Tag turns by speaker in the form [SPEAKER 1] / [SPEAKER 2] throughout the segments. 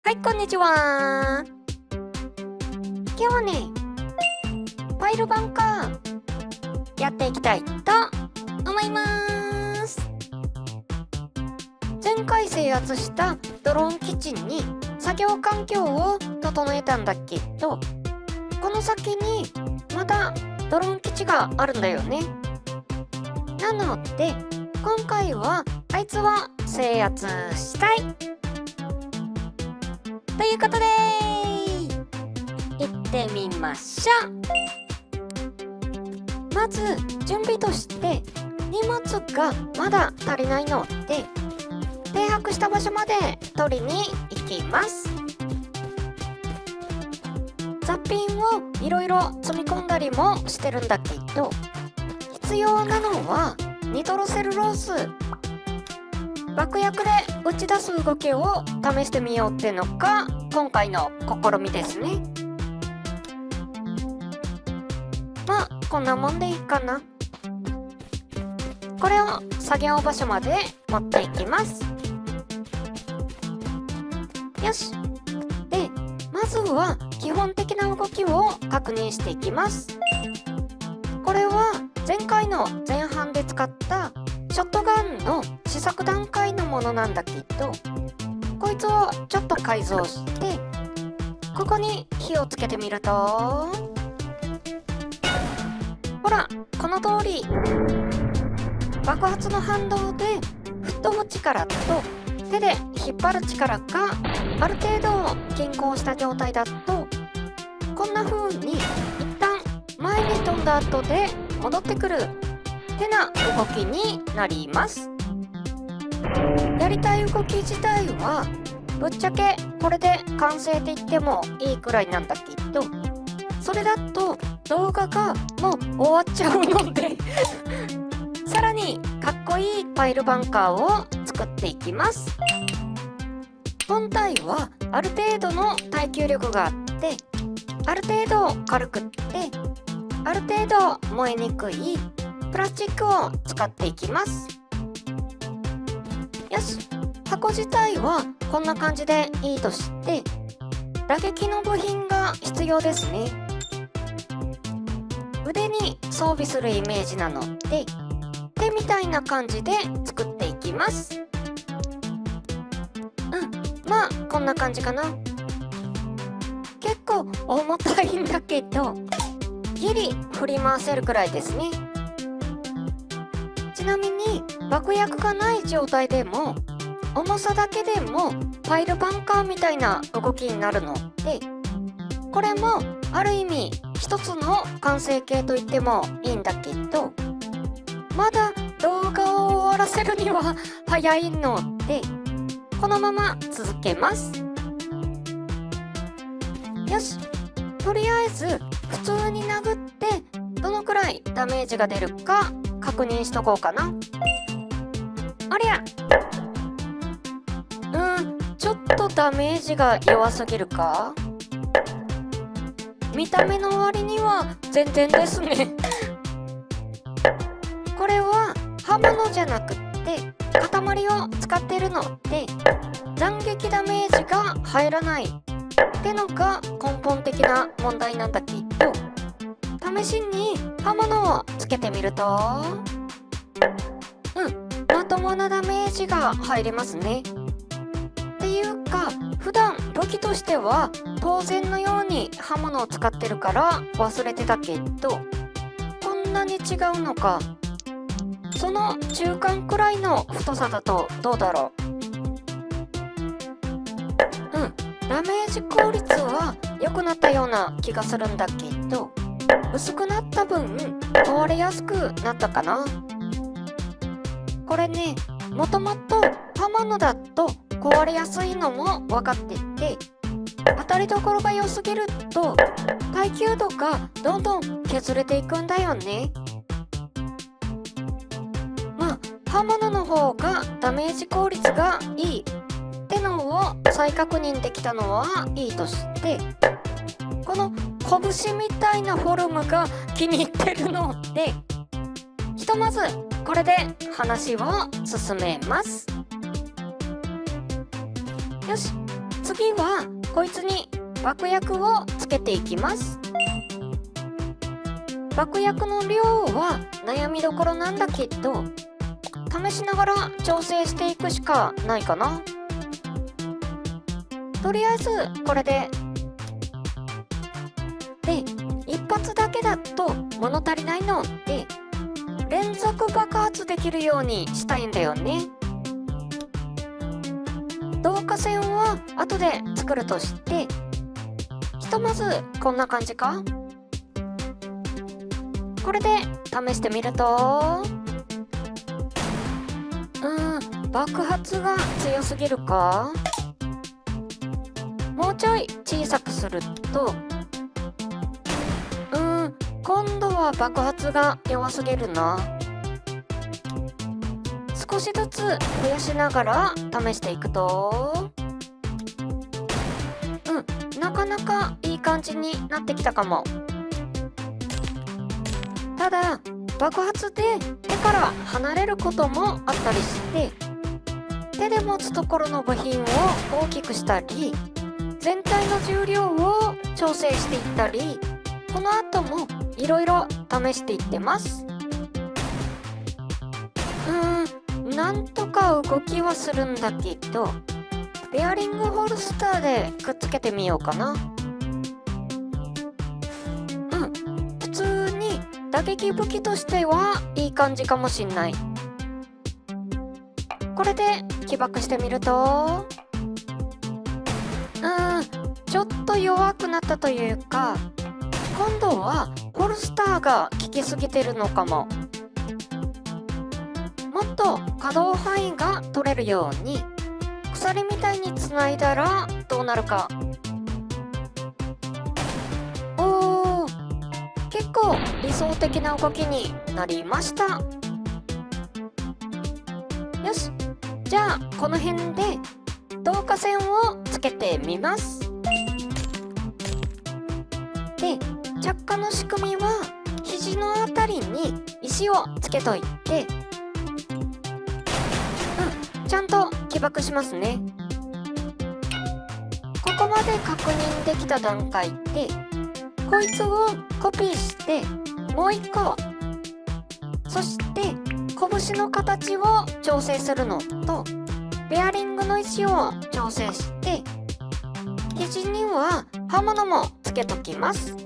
[SPEAKER 1] はい、こんにちは。今日はね、ファイル版かやっていきたいと思います。前回制圧したドローン基地に作業環境を整えたんだけど、この先にまたドローン基地があるんだよね。なので今回はあいつは制圧したいということで行ってみましょう。まず準備として荷物がまだ足りないので停泊した場所まで取りに行きます。雑品をいろいろ積み込んだりもしてるんだけど、必要なのはニトロセルロース。爆薬で打ち出す動きを試してみようってのが今回の試みですね。まあこんなもんでいいかな。これを作業場所まで持っていきます。よし。でまずは基本的な動きを確認していきます。これは前回の前半で使ったショットガンの試作段階のものなんだけど、こいつをちょっと改造してここに火をつけてみると、ほらこの通り爆発の反動で吹っ飛ぶ力と手で引っ張る力がある程度均衡した状態だと、こんな風に一旦前に飛んだ後で戻ってくるてな動きになります。やりたい動き自体はぶっちゃけこれで完成って言ってもいいくらいなんだけど、それだと動画がもう終わっちゃうのでさらにかっこいいファイルバンカーを作っていきます。本体はある程度の耐久力があって、ある程度軽くって、ある程度燃えにくいプラスチックを使っていきます。よし。箱自体はこんな感じでいいとして、打撃の部品が必要ですね。腕に装備するイメージなので手みたいな感じで作っていきます。まあこんな感じかな。結構重たいんだけどギリ振り回せるくらいですね。ちなみに爆薬がない状態でも重さだけでもファイルバンカーみたいな動きになるので、これもある意味一つの完成形と言ってもいいんだけど、まだ動画を終わらせるには早いのでこのまま続けます。よし。とりあえず普通に殴ってどのくらいダメージが出るか確認しとこうかな。ありゃ、ちょっとダメージが弱すぎるか。見た目の割には全然ですねこれは刃物じゃなくって塊を使ってるので斬撃ダメージが入らないってのが根本的な問題なんだけど、試しに刃物をつけてみるとまともなダメージが入りますね。っていうか普段武器としては当然のように刃物を使ってるから忘れてたけど、こんなに違うのか。その中間くらいの太さだとどうだろう。ダメージ効率は良くなったような気がするんだけど、薄くなった分壊れやすくなったかな。これね、もともと刃物だと壊れやすいのも分かってて、当たりどころが良すぎると耐久度がどんどん削れていくんだよね。まあ刃物の方がダメージ効率がいいってのを再確認できたのはいいとして、この拳みたいなフォルムが気に入ってるので、ひとまずこれで話を進めます。よし。次はこいつに爆薬をつけていきます。爆薬の量は悩みどころなんだけど、試しながら調整していくしかないかな。とりあえずこれで。で、一発だけだと物足りないので、連続爆発できるようにしたいんだよね。導火線は後で作るとして、ひとまずこんな感じか。これで試してみると、爆発が強すぎるか。もうちょい小さくすると、今度は爆発が弱すぎるな。少しずつ増やしながら試していくと、なかなかいい感じになってきたかも。ただ爆発で手から離れることもあったりして、手で持つところの部品を大きくしたり、全体の重量を調整していったり、この後もいろいろ試していってます。なんとか動きはするんだけど、ベアリングホルスターでくっつけてみようかな。普通に打撃武器としてはいい感じかもしんない。これで起爆してみると、ちょっと弱くなったというか、今度はホルスターが効きすぎてるのかも。もっと可動範囲が取れるように鎖みたいにつないだらどうなるか。おー、結構理想的な動きになりました。よし、じゃあこの辺で導火線をつけてみます。で、着火の仕組みは肘のあたりに石をつけといて、ちゃんと起爆しますね。ここまで確認できた段階で、こいつをコピーしてもう一個、そして拳の形を調整するのと、ベアリングの位置を調整して、肘には刃物もつけときます。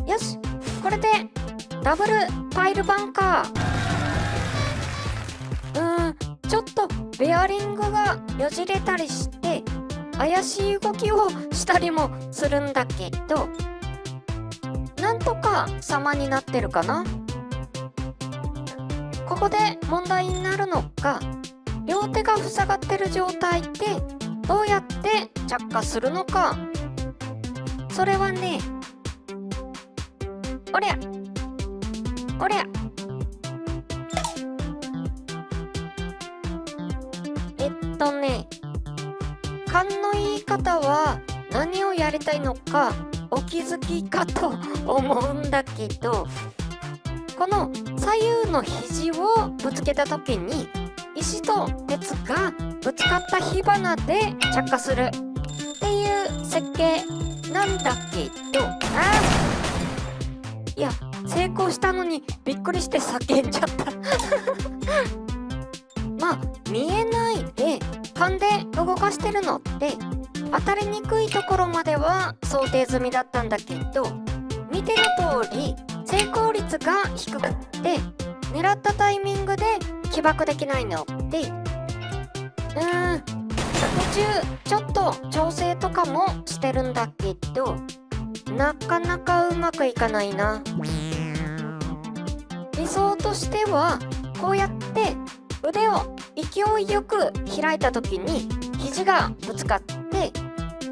[SPEAKER 1] よし、これでダブルパイルバンカー。ちょっとベアリングがよじれたりして怪しい動きをしたりもするんだけど、なんとか様になってるかな。ここで問題になるのが、両手が塞がってる状態でどうやって着火するのか。それはね、おりゃおりゃ、勘のいい方は何をやりたいのかお気づきかと思うんだけど、この左右の肘をぶつけた時に石と鉄がぶつかった火花で着火するっていう設計なんだけど、いや、成功したのにびっくりして叫んじゃったまあ見えないで勘で動かしてるのって当たりにくいところまでは想定済みだったんだけど、見ての通り成功率が低くって狙ったタイミングで起爆できないので、途中ちょっと調整とかもしてるんだけど、なかなかうまくいかないな。理想としてはこうやって腕を勢いよく開いた時に肘がぶつかって、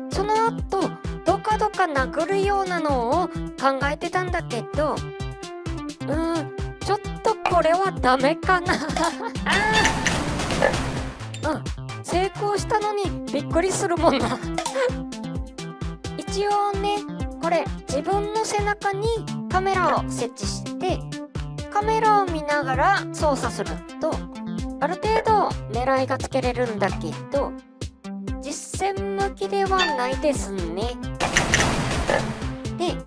[SPEAKER 1] その後ドカドカ殴るようなのを考えてたんだけど、ちょっとこれはダメかな成功したのにびっくりするもんな一応ね、これ自分の背中にカメラを設置してカメラを見ながら操作するとある程度狙いがつけれるんだけど、気ではないですね。で、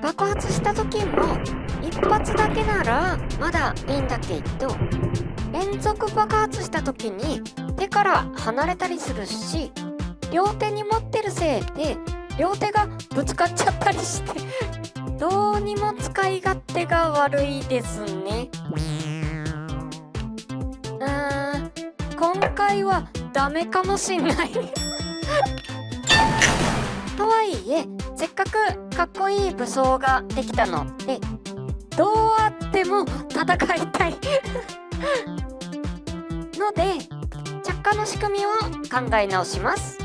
[SPEAKER 1] 爆発した時も一発だけならまだいいんだけど、連続爆発した時に手から離れたりするし、両手に持ってるせいで両手がぶつかっちゃったりしてどうにも使い勝手が悪いですね。今回はダメかもしんないとはいえ、せっかくかっこいい武装ができたので、どうあっても戦いたいので、着火の仕組みを考え直します。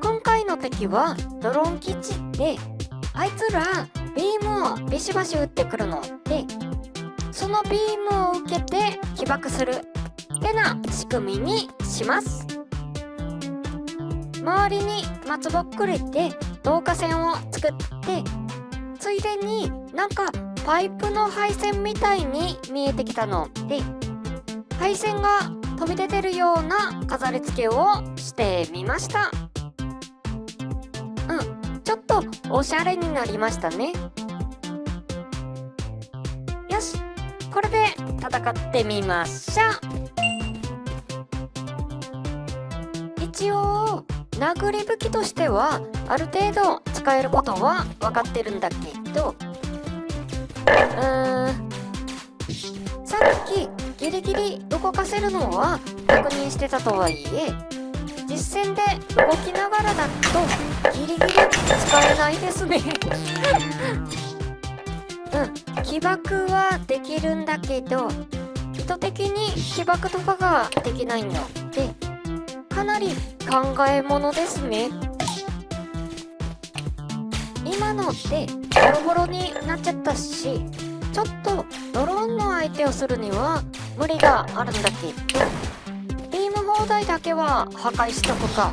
[SPEAKER 1] 今回の敵はドローン基地で、あいつらビームをビシバシ撃ってくるので、そのビームを受けて起爆するってな仕組みにします。周りに松ぼっくりで導火線を作って、ついでになんかパイプの配線みたいに見えてきたので、配線が飛び出てるような飾り付けをしてみました。ちょっとおしゃれになりましたね。よし、これで戦ってみましょう。一応殴り武器としてはある程度使えることは分かってるんだけど、さっきギリギリ動かせるのは確認してたとはいえ、実戦で動きながらだとギリギリ使えないですね起爆はできるんだけど、意図的に起爆とかができないので、かなり考えものですね。今のってボロボロになっちゃったし、ちょっとドローンの相手をするには無理があるんだけど、ビーム砲台だけは破壊しとくか。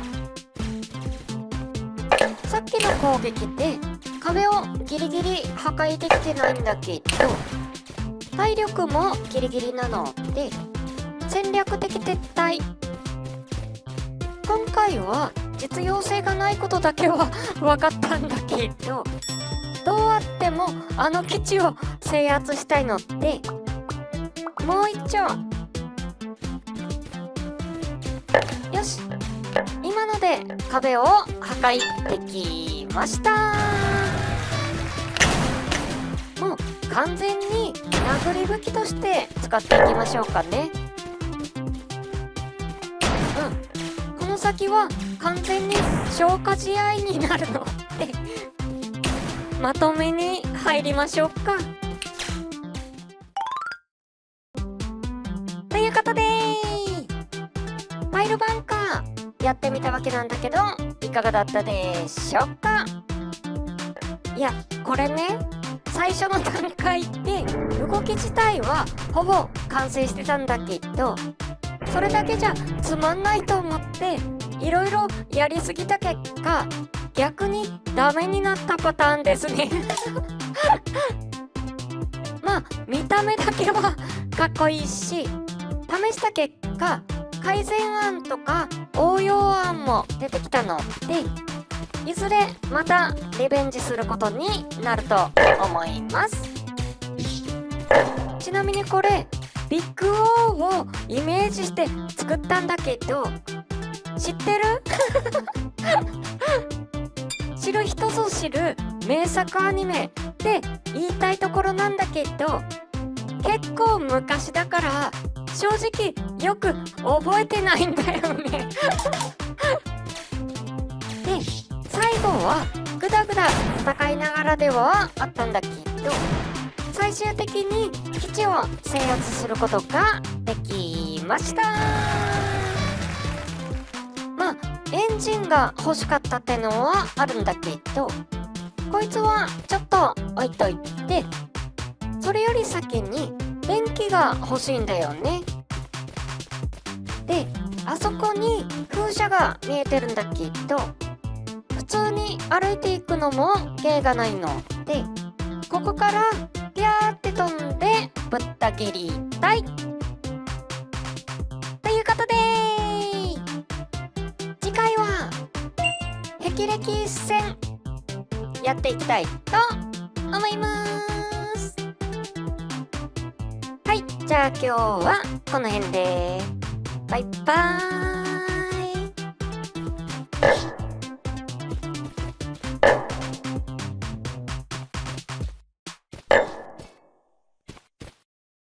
[SPEAKER 1] さっきの攻撃で壁をギリギリ破壊できてないんだけど、体力もギリギリなので戦略的撤退。今回は実用性がないことだけは分かったんだけど、どうあってもあの基地を制圧したいので、もう一丁。よし、今ので壁を破壊できました。もう完全に殴り武器として使っていきましょうかね。この先は完全に消化試合になるのでまとめに入りましょうか。ということでパイルバンカーやってみたわけなんだけど、いかがだったでしょうか。いや、これね、最初の段階で動き自体はほぼ完成してたんだけど、それだけじゃつまんないと思っていろいろやりすぎた結果、逆にダメになったパターンですねまあ見た目だけはかっこいいし、試した結果改善案とか応用案も出てきたので、いずれまたリベンジすることになると思います。ちなみにこれビッグオーをイメージして作ったんだけど、知ってる知る人ぞ知る名作アニメって言いたいところなんだけど、結構昔だから正直よく覚えてないんだよねで、最後はグダグダ戦いながらではあったんだけど、最終的に基地を制圧することができました。まあエンジンが欲しかったってのはあるんだけど、こいつはちょっと置いといて、それより先に電気が欲しいんだよね。で、あそこに風車が見えてるんだけど、普通に歩いていくのも芸がないので、ここからピャーって飛んでぶった切りたいということで、次回は霹靂戦やっていきたいと思います。はい、じゃあ今日はこの辺でバイバーイ。